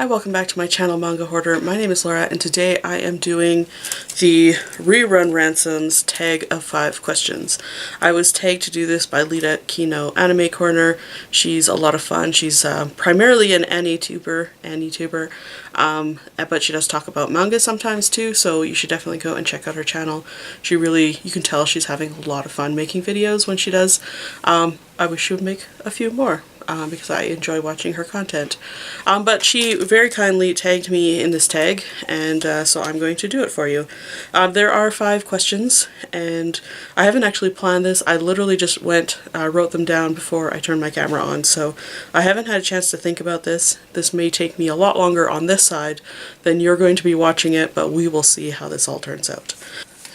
Hi, welcome back to my channel, Manga Hoarder. My name is Laura, and today I am doing the Rerun Ransome's Tag of 5 questions. I was tagged to do this by Lita Kino Anime Corner. She's a lot of fun. She's primarily an YouTuber, but she does talk about manga sometimes too, so you should definitely go and check out her channel. She really, you can tell she's having a lot of fun making videos when she does. I wish she would make a few more. Because I enjoy watching her content. But she very kindly tagged me in this tag, and so I'm going to do it for you. There are 5 questions, and I haven't actually planned this. I literally just wrote them down before I turned my camera on, so I haven't had a chance to think about this. This may take me a lot longer on this side than you're going to be watching it, but we will see how this all turns out.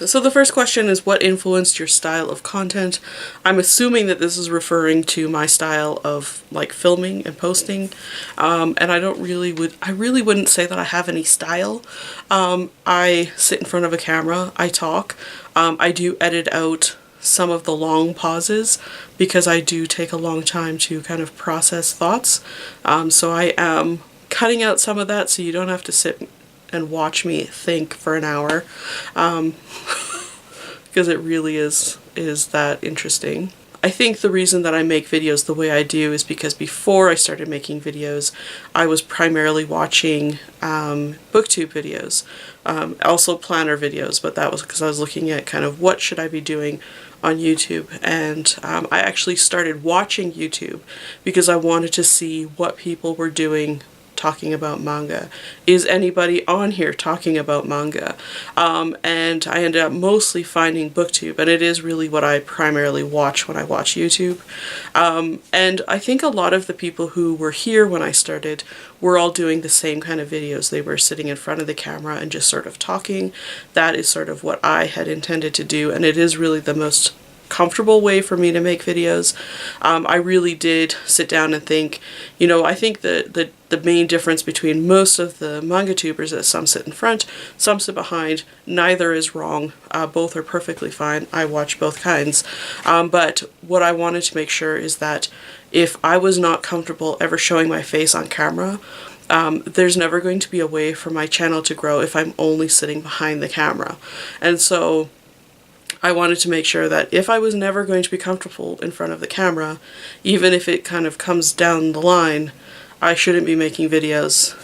So the first question is, what influenced your style of content? I'm assuming that this is referring to my style of like filming and posting, and I really wouldn't say that I have any style. I sit in front of a camera, I talk, I do edit out some of the long pauses because I do take a long time to kind of process thoughts, so I am cutting out some of that so you don't have to sit and watch me think for an hour, because it really is that interesting. I think the reason that I make videos the way I do is because before I started making videos, I was primarily watching booktube videos, also planner videos, but that was because I was looking at kind of what should I be doing on YouTube, and I actually started watching YouTube because I wanted to see what people were doing talking about manga. Is anybody on here talking about manga? And I ended up mostly finding booktube, and it is really what I primarily watch when I watch YouTube. And I think a lot of the people who were here when I started were all doing the same kind of videos. They were sitting in front of the camera and just sort of talking. That is sort of what I had intended to do, and it is really the most comfortable way for me to make videos. I really did sit down and think, I think the main difference between most of the manga tubers is some sit in front, some sit behind. Neither is wrong. Both are perfectly fine. I watch both kinds. But what I wanted to make sure is that if I was not comfortable ever showing my face on camera, there's never going to be a way for my channel to grow if I'm only sitting behind the camera. And so I wanted to make sure that if I was never going to be comfortable in front of the camera, even if it kind of comes down the line, I shouldn't be making videos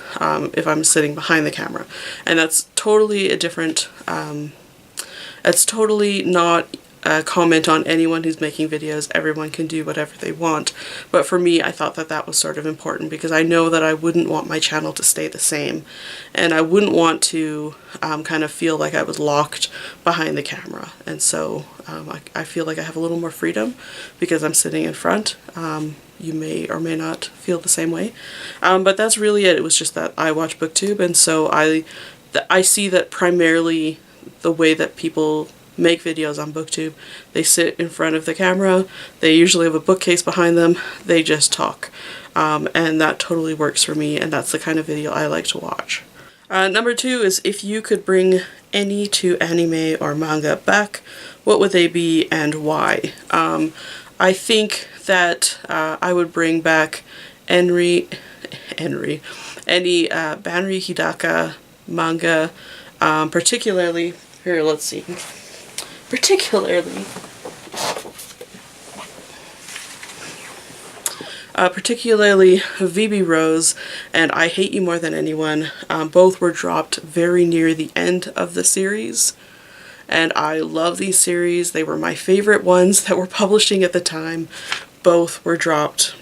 if I'm sitting behind the camera. And that's totally a different, it's totally not a comment on anyone who's making videos. Everyone can do whatever they want. But for me, I thought that that was sort of important because I know that I wouldn't want my channel to stay the same. And I wouldn't want to kind of feel like I was locked behind the camera. And so I feel like I have a little more freedom because I'm sitting in front. You may or may not feel the same way. But that's really it. It was just that I watch booktube, and so I see that primarily the way that people make videos on booktube, they sit in front of the camera, they usually have a bookcase behind them, they just talk. And that totally works for me, and that's the kind of video I like to watch. Number 2 is, if you could bring any 2 anime or manga back, what would they be and why? I think that I would bring back any Banri Hidaka manga, particularly, here, let's see, particularly VB Rose and I Hate You More Than Anyone. Both were dropped very near the end of the series, and I love these series. They were my favorite ones that were publishing at the time. Both were dropped,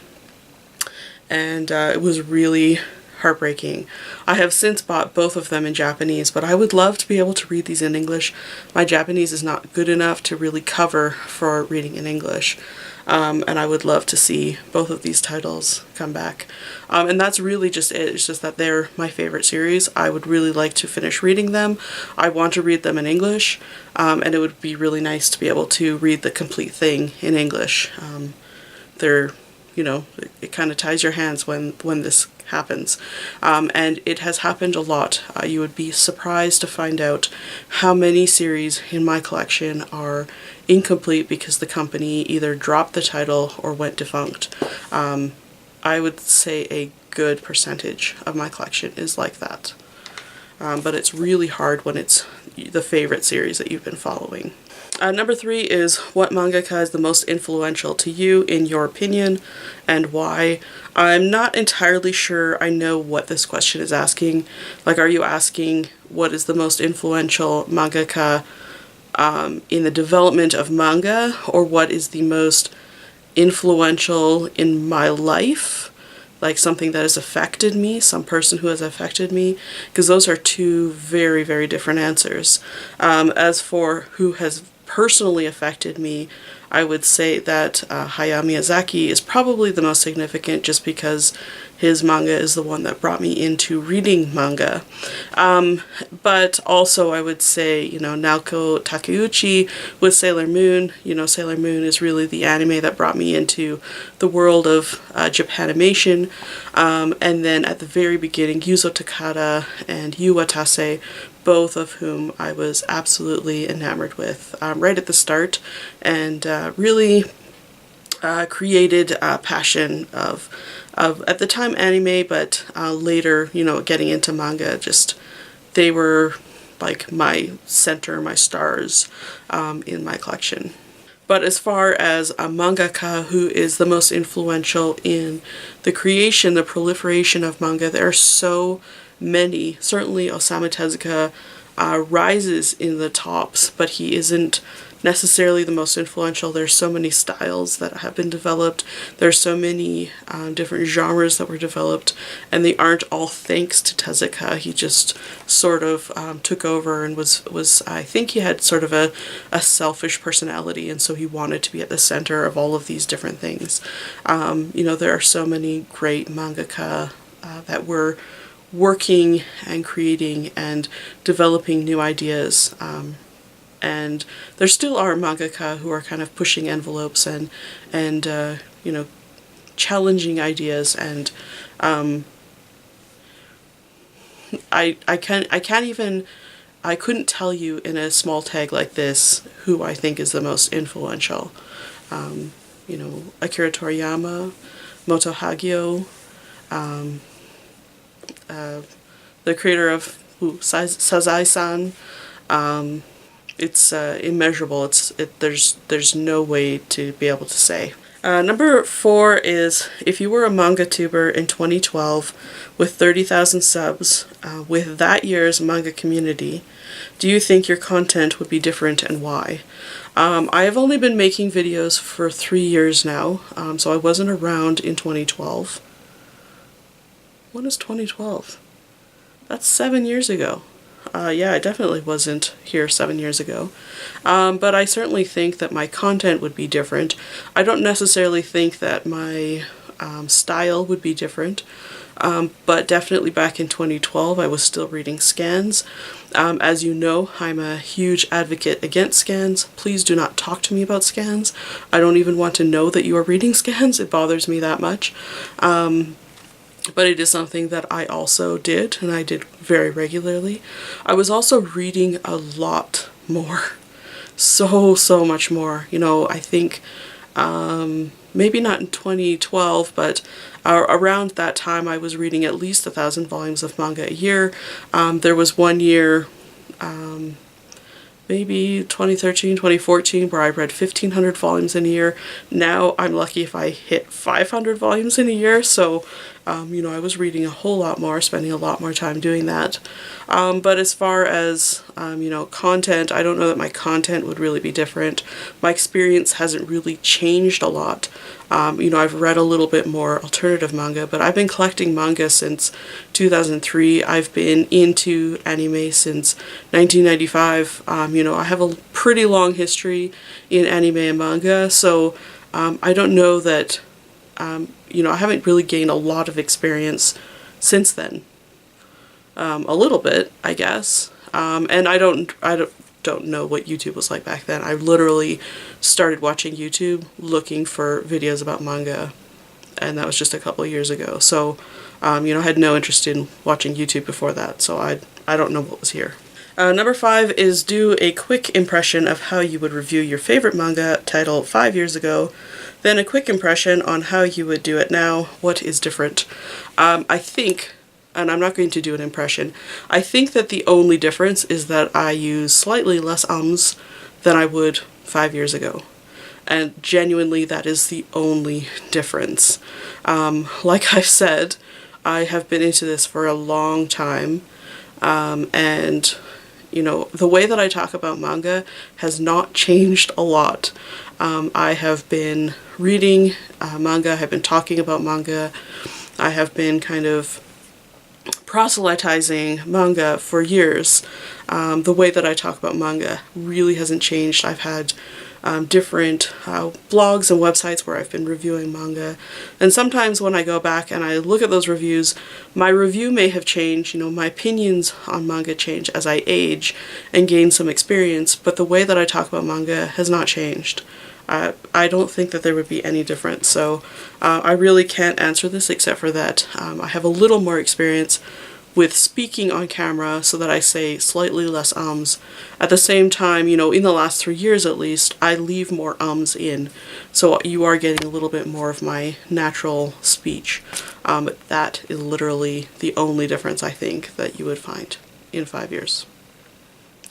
and it was really heartbreaking. I have since bought both of them in Japanese, but I would love to be able to read these in English. My Japanese is not good enough to really cover for reading in English, and I would love to see both of these titles come back. And that's really just it. It's just that they're my favorite series. I would really like to finish reading them. I want to read them in English, and it would be really nice to be able to read the complete thing in English. It kind of ties your hands when this happens. And it has happened a lot. You would be surprised to find out how many series in my collection are incomplete because the company either dropped the title or went defunct. I would say a good percentage of my collection is like that. But it's really hard when it's the favorite series that you've been following. Number 3 is, what mangaka is the most influential to you in your opinion and why? I'm not entirely sure I know what this question is asking. Like, are you asking what is the most influential mangaka in the development of manga, or what is the most influential in my life? Like something that has affected me, some person who has affected me, because those are two very, very different answers. As for who has personally affected me, I would say that Hayao Miyazaki is probably the most significant, just because his manga is the one that brought me into reading manga. But also I would say, Naoko Takeuchi with Sailor Moon. Sailor Moon is really the anime that brought me into the world of Japanimation. And then at the very beginning, Yuzo Takada and Yu Watase, both of whom I was absolutely enamored with right at the start, and really created a passion of at the time anime, but later, getting into manga. Just, they were like my center, my stars in my collection. But as far as a mangaka who is the most influential in the creation, the proliferation of manga, there are so many. Certainly Osamu Tezuka rises in the tops, but he isn't necessarily the most influential. There's so many styles that have been developed. There's so many different genres that were developed, and they aren't all thanks to Tezuka. He just sort of took over and was I think he had sort of a selfish personality, and so he wanted to be at the center of all of these different things. There are so many great mangaka that were working and creating and developing new ideas. And there still are mangaka who are kind of pushing envelopes and challenging ideas, and I couldn't tell you in a small tag like this who I think is the most influential. Akira Toriyama, Moto Hagio, the creator of Sazai-san. It's immeasurable. There's no way to be able to say. Number 4 is, if you were a manga tuber in 2012 with 30,000 subs, with that year's manga community, do you think your content would be different, and why? I have only been making videos for 3 years now, so I wasn't around in 2012. When is 2012? That's 7 years ago. Yeah, I definitely wasn't here 7 years ago. But I certainly think that my content would be different. I don't necessarily think that my style would be different. But definitely back in 2012, I was still reading scans. As you know, I'm a huge advocate against scans. Please do not talk to me about scans. I don't even want to know that you are reading scans. It bothers me that much. But it is something that I also did, and I did very regularly. I was also reading a lot more. So much more. I think maybe not in 2012, but around that time I was reading at least 1,000 volumes of manga a year. There was one year, maybe 2013, 2014, where I read 1,500 volumes in a year. Now I'm lucky if I hit 500 volumes in a year, so I was reading a whole lot more, spending a lot more time doing that. But as far as, content, I don't know that my content would really be different. My experience hasn't really changed a lot. I've read a little bit more alternative manga, but I've been collecting manga since 2003. I've been into anime since 1995. I have a pretty long history in anime and manga, so I don't know that I haven't really gained a lot of experience since then. A little bit, I guess. And I don't know what YouTube was like back then. I literally started watching YouTube looking for videos about manga, and that was just a couple of years ago. So, I had no interest in watching YouTube before that, so I don't know what was here. Number 5 is do a quick impression of how you would review your favorite manga title 5 years ago, then a quick impression on how you would do it now. What is different? I think, and I'm not going to do an impression, I think that the only difference is that I use slightly less ums than I would 5 years ago. And genuinely, that is the only difference. Like I've said, I have been into this for a long time, and you know, the way that I talk about manga has not changed a lot. I have been reading manga, I have been talking about manga, I have been kind of proselytizing manga for years. The way that I talk about manga really hasn't changed. I've had different blogs and websites where I've been reviewing manga, and sometimes when I go back and I look at those reviews, my review may have changed. You know, my opinions on manga change as I age and gain some experience, but the way that I talk about manga has not changed. I don't think that there would be any difference, so I really can't answer this except for that I have a little more experience with speaking on camera, so that I say slightly less ums. At the same time, you know, in the last 3 years at least, I leave more ums in, so you are getting a little bit more of my natural speech. But that is literally the only difference I think that you would find in 5 years.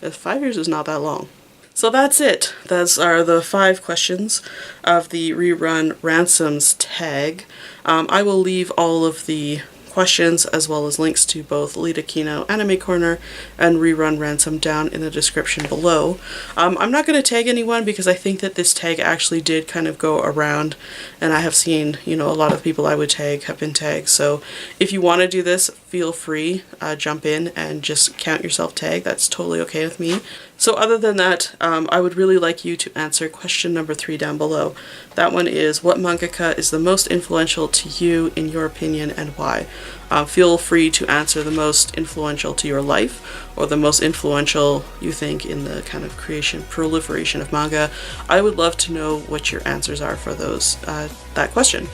5 years is not that long. So that's it. Those are the 5 questions of the Rerun Ransome's tag. I will leave all of the questions as well as links to both Lita Kino Anime Corner and Rerun Ransom down in the description below. I'm not going to tag anyone because I think that this tag actually did kind of go around, and I have seen, you know, a lot of people I would tag have been tagged. So if you want to do this, feel free, jump in and just count yourself tagged. That's totally okay with me. So other than that, I would really like you to answer question number 3 down below. That one is, what mangaka is the most influential to you in your opinion and why? Feel free to answer the most influential to your life or the most influential you think in the kind of proliferation of manga. I would love to know what your answers are for those that question.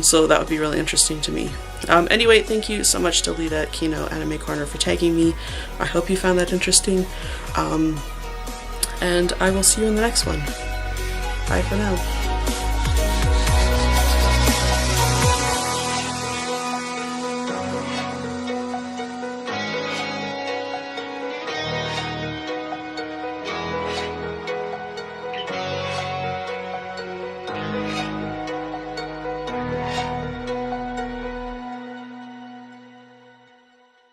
So that would be really interesting to me. Anyway, thank you so much to Lita at Kino Anime Corner for tagging me. I hope you found that interesting. And I will see you in the next one. Bye for now.